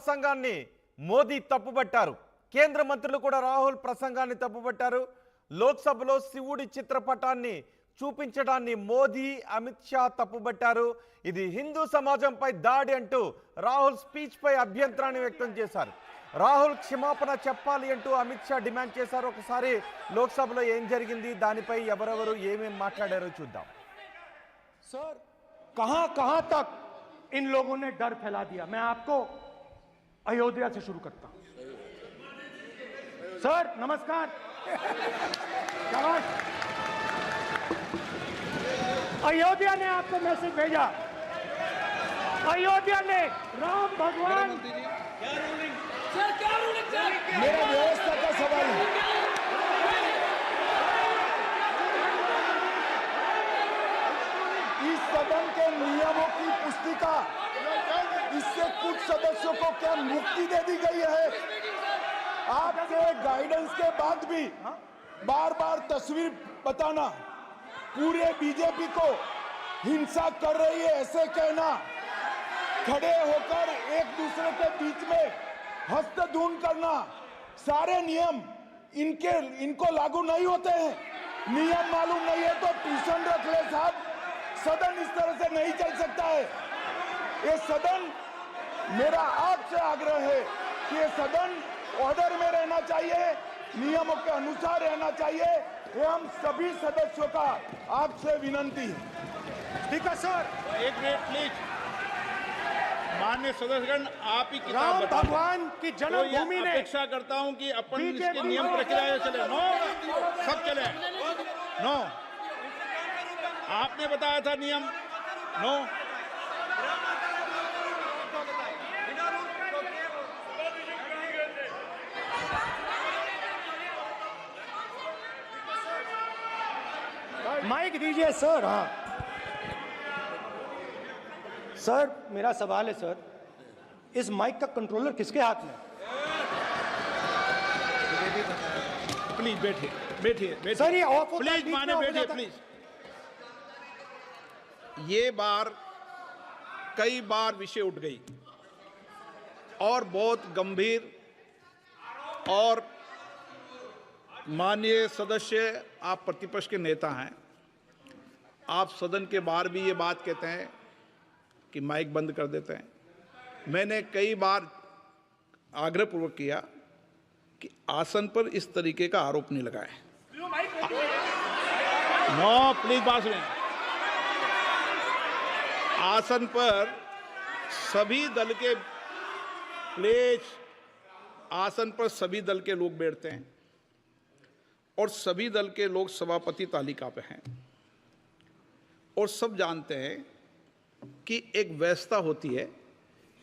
ప్రసంగాన్ని మోదీ తప్పుపట్టారు. కేంద్ర మంత్రులు కూడా రాహుల్ ప్రసంగాన్ని తప్పుపట్టారు. లోక్సభలో శివుడి చిత్రపటాన్ని చూపించడాన్ని మోదీ అమిత్ షా తప్పుపట్టారు. ఇది హిందూ సమాజంపై దాడి అంటూ రాహుల్ స్పీచ్ పై అభ్యంతరాన్ని వ్యక్తం చేశారు. రాహుల్ క్షమాపణ చెప్పాలి అంటూ అమిత్ షా డిమాండ్ చేశారు. ఒకసారి లోక్సభలో ఏం జరిగింది, దానిపై ఎవరెవరు ఏమేం మాట్లాడారో చూద్దాం. सर कहां कहां तक इन लोगों ने डर फैला दिया। मैं आपको अयोध्या से शुरू करता हूं। सर नमस्कार। अयोध्या ने आपको मैसेज भेजा। अयोध्या ने राम भगवान मेरा व्यवस्था का सवाल है। इस सदन के नियमों की पुस्तिका, इससे कुछ सदस्यों को क्या मुक्ति दे दी गई है? आपके गाइडेंस के बाद भी बार बार तस्वीर बताना, पूरे बीजेपी को हिंसा कर रही है ऐसे कहना, खड़े होकर एक दूसरे के बीच में हस्तधून करना, सारे नियम इनको लागू नहीं होते हैं। नियम मालूम नहीं है तो ट्यूशन रख ले साहब। सदन इस तरह से नहीं चल सकता है। ये सदन, मेरा आपसे आग्रह है कि ये सदन ऑर्डर में रहना चाहिए, नियमों के अनुसार रहना चाहिए। ये हम सभी सदस्यों का आपसे विनंती है। स्पीकर सर एक मिनट प्लीज। माननीय सदस्यगण, आप ही किताब राम बताओ। भगवान की जन्मभूमि ने अपेक्षा करता हूं कि अपन इसके नियम प्रक्रिया चले। नो, सब चले। नो, आपने बताया था नियम। नो, माइक दीजिए सर। हाँ सर, मेरा सवाल है सर, इस माइक का कंट्रोलर किसके हाथ में? प्लीज बैठिए बैठिए बैठिए सर ये ऑफ होता है, प्लीज बीच में माने ऑफ हो बैठिए जाता है। प्लीज। ये बार कई बार विषय उठ गई और बहुत गंभीर, और माननीय सदस्य, आप प्रतिपक्ष के नेता हैं, आप सदन के बाहर भी ये बात कहते हैं कि माइक बंद कर देते हैं। मैंने कई बार आग्रहपूर्वक किया कि आसन पर इस तरीके का आरोप नहीं लगाएं। नो प्लीज बात सुनिए। आसन पर सभी दल के प्लीज, आसन पर सभी दल के लोग बैठते हैं और सभी दल के लोग सभापति तालिका पे हैं, और सब जानते हैं कि एक व्यवस्था होती है,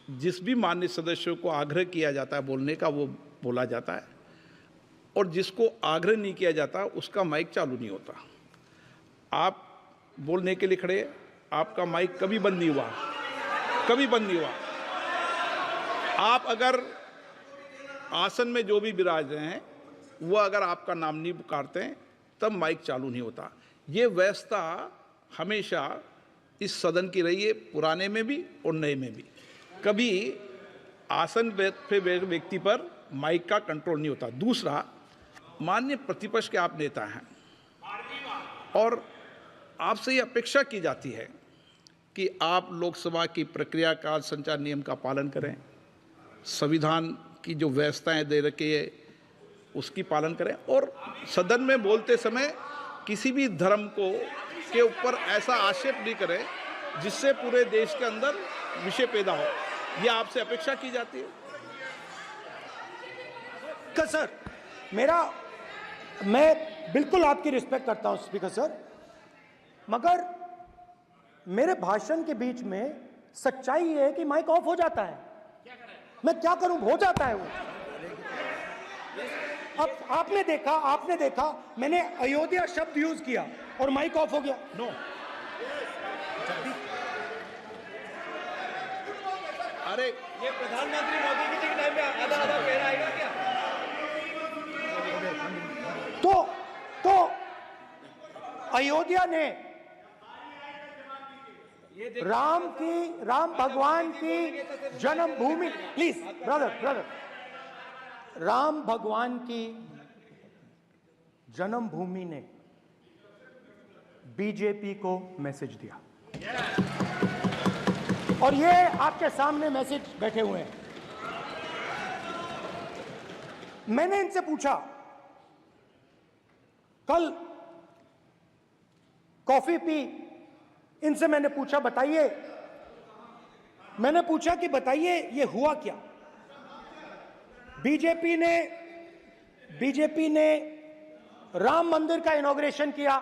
जिस भी माननीय सदस्यों को आग्रह किया जाता है बोलने का वो बोला जाता है, और जिसको आग्रह नहीं किया जाता उसका माइक चालू नहीं होता। आप बोलने के लिए खड़े, आपका माइक कभी बंद नहीं हुआ, कभी बंद नहीं हुआ। आप अगर आसन में जो भी विराज रहे हैं वो अगर आपका नाम नहीं पुकारते हैं तब माइक चालू नहीं होता। ये व्यवस्था हमेशा इस सदन की रही है, पुराने में भी और नए में भी। कभी आसन पे व्यक्ति पर माइक का कंट्रोल नहीं होता। दूसरा, माननीय प्रतिपक्ष के आप नेता हैं और आपसे ये अपेक्षा की जाती है कि आप लोकसभा की प्रक्रिया का संचार नियम का पालन करें, संविधान की जो व्यवस्थाएं दे रखी है उसकी पालन करें, और सदन में बोलते समय किसी भी धर्म को के ऊपर ऐसा आक्षेप नहीं करें जिससे पूरे देश के अंदर विषय पैदा हो। ये आपसे अपेक्षा की जाती है। सर मैं बिल्कुल आपकी रिस्पेक्ट करता हूं स्पीकर सर, मगर मेरे भाषण के बीच में सच्चाई ये है कि माइक ऑफ हो जाता है। मैं क्या करूं, हो जाता है वो। अब आपने देखा मैंने अयोध्या शब्द यूज किया और माइक ऑफ हो गया। नो, अरे ये प्रधानमंत्री मोदी जी के टाइम में आधा आधा पैरा आएगा क्या? तो अयोध्या ने ये राम भगवान की जन्मभूमि, प्लीज ब्रदर, राम भगवान की जन्मभूमि ने बीजेपी को मैसेज दिया, और ये आपके सामने मैसेज बैठे हुए हैं। मैंने इनसे पूछा, कल कॉफी पी, इनसे मैंने पूछा बताइए, मैंने पूछा कि बताइए ये हुआ क्या। बीजेपी ने राम मंदिर का इनॉग्रेशन किया,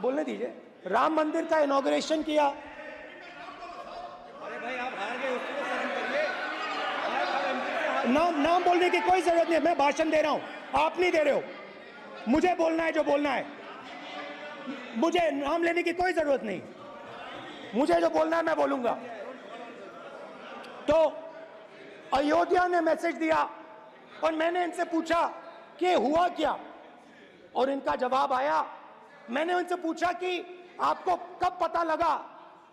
बोलने दीजिए, राम मंदिर का इनॉग्रेशन किया। अरे भाई आप हार गए, उसको शर्म करिए। नाम बोलने की कोई जरूरत नहीं है, मैं भाषण दे रहा हूं, आप नहीं दे रहे हो। मुझे बोलना है जो बोलना है, मुझे नाम लेने की कोई जरूरत नहीं, मुझे जो बोलना है मैं बोलूंगा। तो अयोध्या ने मैसेज दिया और मैंने इनसे पूछा कि हुआ क्या, और इनका जवाब आया। मैंने उनसे पूछा कि आपको कब पता लगा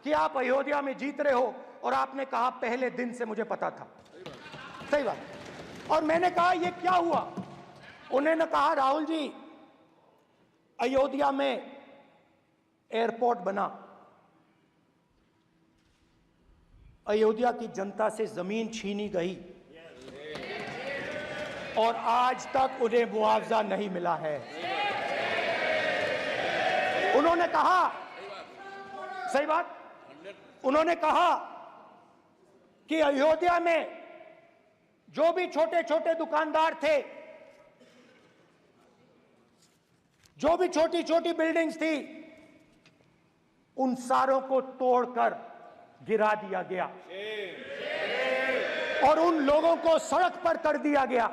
कि आप अयोध्या में जीत रहे हो, और आपने कहा पहले दिन से मुझे पता था। सही बात। और मैंने कहा ये क्या हुआ, उन्होंने कहा राहुल जी अयोध्या में एयरपोर्ट बना, अयोध्या की जनता से जमीन छीनी गई और आज तक उन्हें मुआवजा नहीं मिला है। उन्होंने कहा, सही बात, उन्होंने कहा कि अयोध्या में जो भी छोटे छोटे दुकानदार थे, जो भी छोटी छोटी बिल्डिंग्स थी, उन सारों को तोड़कर गिरा दिया गया और उन लोगों को सड़क पर कर दिया गया।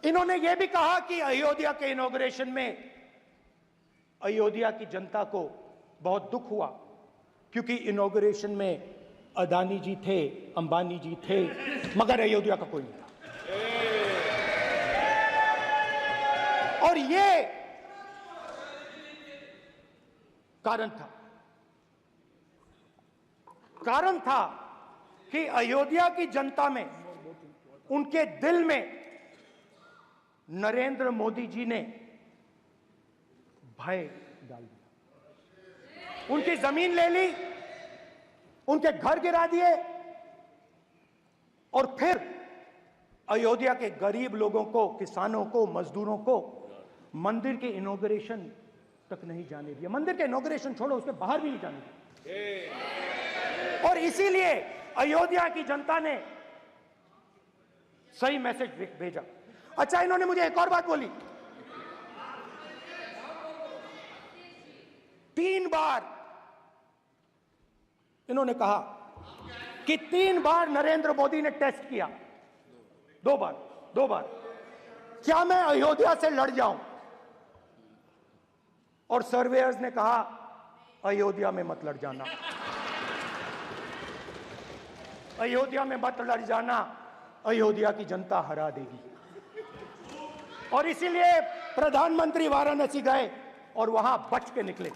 इन्होंने यह भी कहा कि अयोध्या के इनॉग्रेशन में अयोध्या की जनता को बहुत दुख हुआ, क्योंकि इनॉग्रेशन में अदानी जी थे, अंबानी जी थे, मगर अयोध्या का कोई नहीं था। और ये कारण था कि अयोध्या की जनता में, उनके दिल में नरेंद्र मोदी जी ने भय डाल दिया। उनकी जमीन ले ली, उनके घर गिरा दिए, और फिर अयोध्या के गरीब लोगों को, किसानों को, मजदूरों को मंदिर के इनॉग्रेशन तक नहीं जाने दिया। मंदिर के इनॉग्रेशन छोड़ो, उसके बाहर भी नहीं जाने दिया। और इसीलिए अयोध्या की जनता ने सही मैसेज भेजा। अच्छा, इन्होंने मुझे एक और बात बोली, 3 बार इन्होंने कहा कि 3 बार नरेंद्र मोदी ने टेस्ट किया, 2 बार क्या मैं अयोध्या से लड़ जाऊं, और सर्वेयर्स ने कहा अयोध्या में मत लड़ जाना, अयोध्या में मत लड़ जाना, अयोध्या की जनता हरा देगी। और इसीलिए प्रधानमंत्री वाराणसी गए और वहां बच के निकले।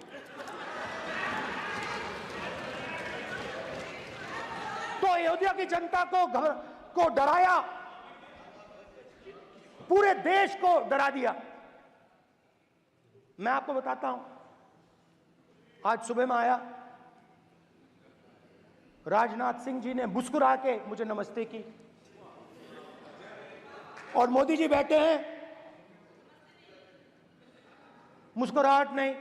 तो अयोध्या की जनता को डराया, पूरे देश को डरा दिया। मैं आपको बताता हूं, आज सुबह में आया, राजनाथ सिंह जी ने मुस्कुरा के मुझे नमस्ते की, और मोदी जी बैठे हैं, मुस्कुराहट नहीं,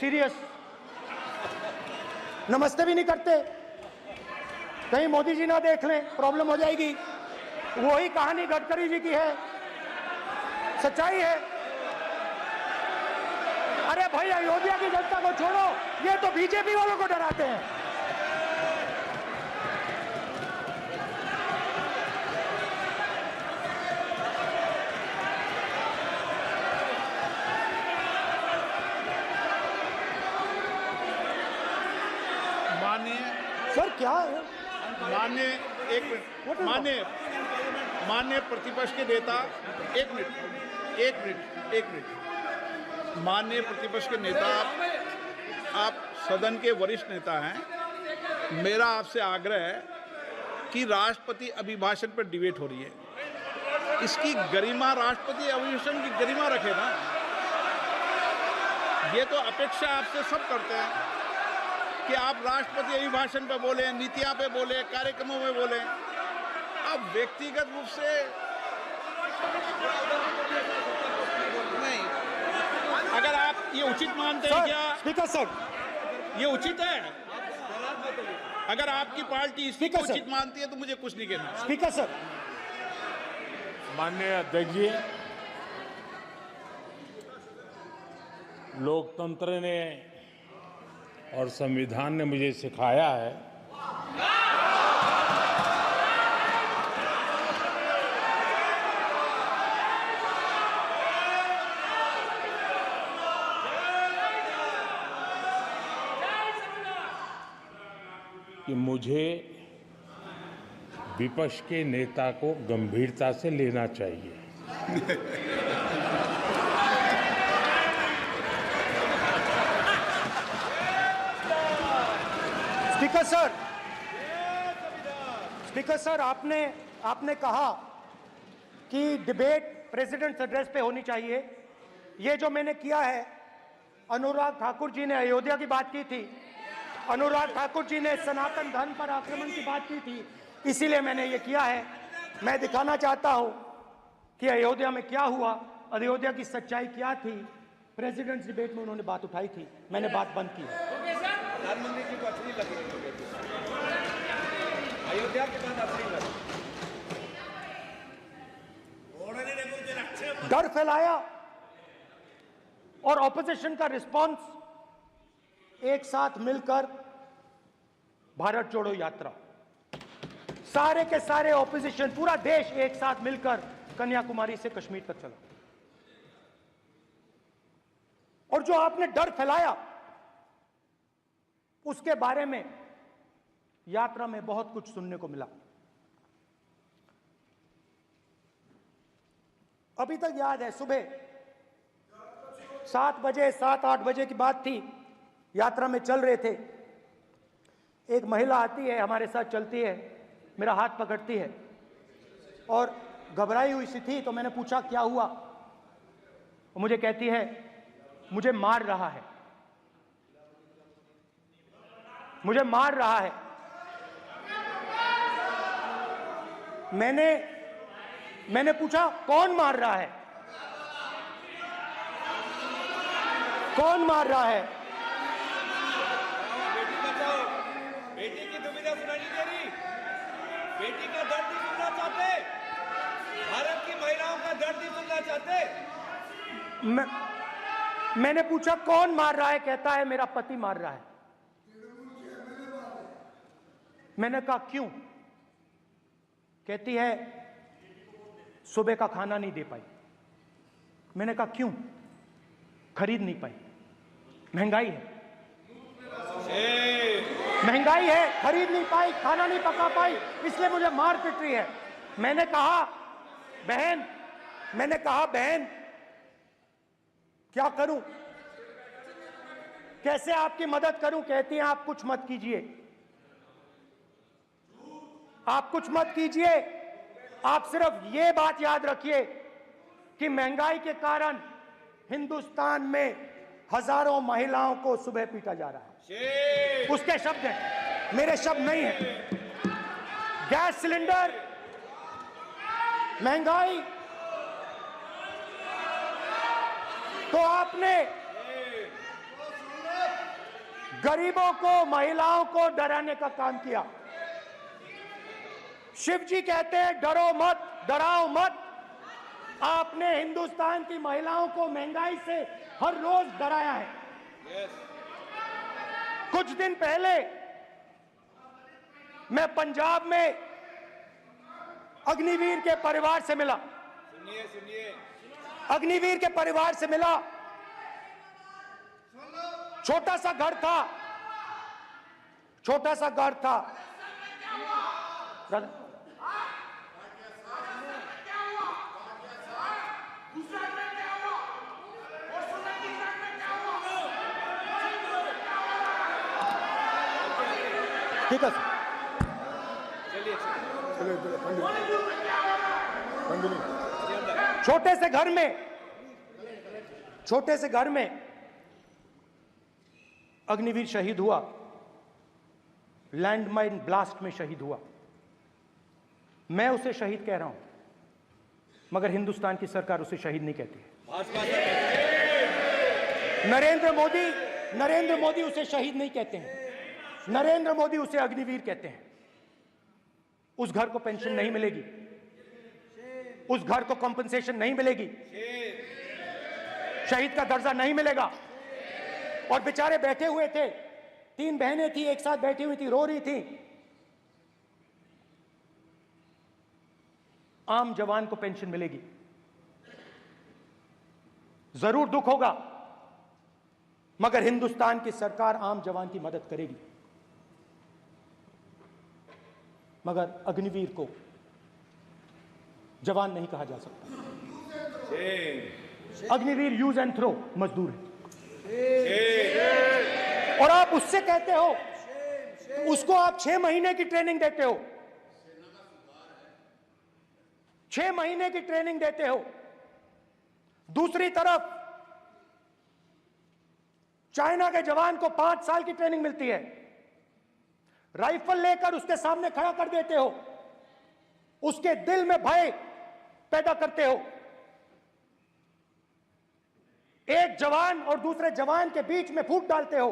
सीरियस, नमस्ते भी नहीं करते, कहीं मोदी जी ना देख लें, प्रॉब्लम हो जाएगी। वही कहानी गडकरी जी की है, सच्चाई है। अरे भाई, अयोध्या की जनता को छोड़ो, ये तो बीजेपी वालों को डराते हैं। सर क्या है? माननीय प्रतिपक्ष के नेता, एक मिनट, माननीय प्रतिपक्ष के नेता आप सदन के वरिष्ठ नेता हैं, मेरा आपसे आग्रह है कि राष्ट्रपति अभिभाषण पर डिबेट हो रही है, इसकी गरिमा, राष्ट्रपति अभिभाषण की गरिमा रखे ना। ये तो अपेक्षा आपसे सब करते हैं कि आप राष्ट्रपति अभिभाषण पे बोले, नीतियां पे बोले, कार्यक्रमों में बोले। अब व्यक्तिगत रूप से नहीं, अगर आप ये उचित मानते हैं क्या? स्पीकर सर, ये उचित है? अगर आपकी पार्टी इसको स्पीकर सर। उचित मानती है तो मुझे कुछ नहीं कहना। स्पीकर सर, माननीय अध्यक्ष जी, लोकतंत्र ने और संविधान ने मुझे सिखाया है कि मुझे विपक्ष के नेता को गंभीरता से लेना चाहिए। स्पीकर सर, आपने कहा कि डिबेट प्रेसिडेंट्स एड्रेस पे होनी चाहिए। ये जो मैंने किया है, अनुराग ठाकुर जी ने अयोध्या की बात की थी, अनुराग ठाकुर जी ने सनातन धर्म पर आक्रमण की बात की थी, इसीलिए मैंने ये किया है। मैं दिखाना चाहता हूं कि अयोध्या में क्या हुआ, अयोध्या की सच्चाई क्या थी। प्रेसिडेंट्स डिबेट में उन्होंने बात उठाई थी, मैंने बात बंद की। प्रधानमंत्री जी को अच्छी लगी अयोध्या के बाद अच्छी लगी, डर फैलाया और ऑपोजिशन का रिस्पांस, एक साथ मिलकर भारत जोड़ो यात्रा, सारे के सारे ऑपोजिशन, पूरा देश एक साथ मिलकर कन्याकुमारी से कश्मीर तक चला। और जो आपने डर फैलाया, उसके बारे में यात्रा में बहुत कुछ सुनने को मिला। अभी तक याद है, सुबह 7 बजे 7-8 बजे की बात थी, यात्रा में चल रहे थे, एक महिला आती है, हमारे साथ चलती है, मेरा हाथ पकड़ती है और घबराई हुई सी थी। तो मैंने पूछा क्या हुआ, वो मुझे कहती है मुझे मार रहा है, मुझे मार रहा है। मैंने पूछा कौन मार रहा है, कौन मार रहा है? बेटी बचाओ, बेटी की दुविधा सुनाई नहीं दे रही, बेटी का दर्द नहीं सुनना चाहते, भारत की महिलाओं का दर्द नहीं सुनना चाहते। मैंने पूछा कौन मार रहा है, कहता है मेरा पति मार रहा है। मैंने कहा क्यों? कहती है सुबह का खाना नहीं दे पाई। मैंने कहा क्यों? खरीद नहीं पाई, महंगाई है, महंगाई है, खरीद नहीं पाई, खाना नहीं पका पाई, इसलिए मुझे मार पिट रही है। मैंने कहा बहन क्या करूं, कैसे आपकी मदद करूं? कहती हैं आप कुछ मत कीजिए, आप कुछ मत कीजिए, आप सिर्फ ये बात याद रखिए कि महंगाई के कारण हिंदुस्तान में हजारों महिलाओं को सुबह पीटा जा रहा है। उसके शब्द हैं, मेरे शब्द नहीं हैं। गैस सिलेंडर, महंगाई, तो आपने गरीबों को, महिलाओं को डराने का काम किया। शिव जी कहते हैं डरो मत, डराओ मत। आपने हिंदुस्तान की महिलाओं को महंगाई से हर रोज डराया है। कुछ दिन पहले मैं पंजाब में अग्निवीर के परिवार से मिला, अग्निवीर के परिवार से मिला। छोटा सा घर था, छोटा सा घर था। ठीक है सर। छोटे से घर में अग्निवीर शहीद हुआ, लैंडमाइन ब्लास्ट में शहीद हुआ। मैं उसे शहीद कह रहा हूं, मगर हिंदुस्तान की सरकार उसे शहीद नहीं कहती है। नरेंद्र मोदी उसे शहीद नहीं कहते हैं, नरेंद्र मोदी उसे अग्निवीर कहते हैं। उस घर को पेंशन नहीं मिलेगी, उस घर को कॉम्पनसेशन नहीं मिलेगी, शहीद का दर्जा नहीं मिलेगा। और बेचारे बैठे हुए थे, 3 बहनें थी, एक साथ बैठी हुई थी, रो रही थी। आम जवान को पेंशन मिलेगी, जरूर दुख होगा, मगर हिंदुस्तान की सरकार आम जवान की मदद करेगी। मगर अग्निवीर को जवान नहीं कहा जा सकता। अग्निवीर यूज एंड थ्रो मजदूर है। और आप उससे कहते हो, उसको आप 6 महीने की ट्रेनिंग देते हो, 6 महीने की ट्रेनिंग देते हो। दूसरी तरफ चाइना के जवान को 5 साल की ट्रेनिंग मिलती है, राइफल लेकर उसके सामने खड़ा कर देते हो, उसके दिल में भय पैदा करते हो। एक जवान और दूसरे जवान के बीच में फूट डालते हो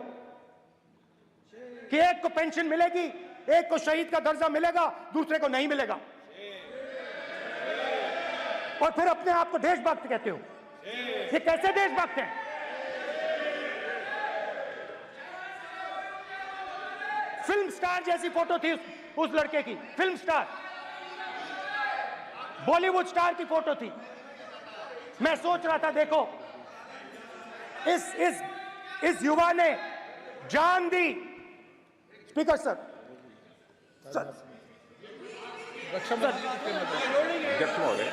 कि एक को पेंशन मिलेगी, एक को शहीद का दर्जा मिलेगा, दूसरे को नहीं मिलेगा। और फिर अपने आप को देशभक्त कहते हो। ये कैसे देशभक्त हैं? फिल्म स्टार जैसी फोटो थी उस लड़के की, फिल्म स्टार, बॉलीवुड स्टार की फोटो थी। मैं सोच रहा था, देखो इस युवा ने जान दी। स्पीकर सर, अध्यक्ष महोदय,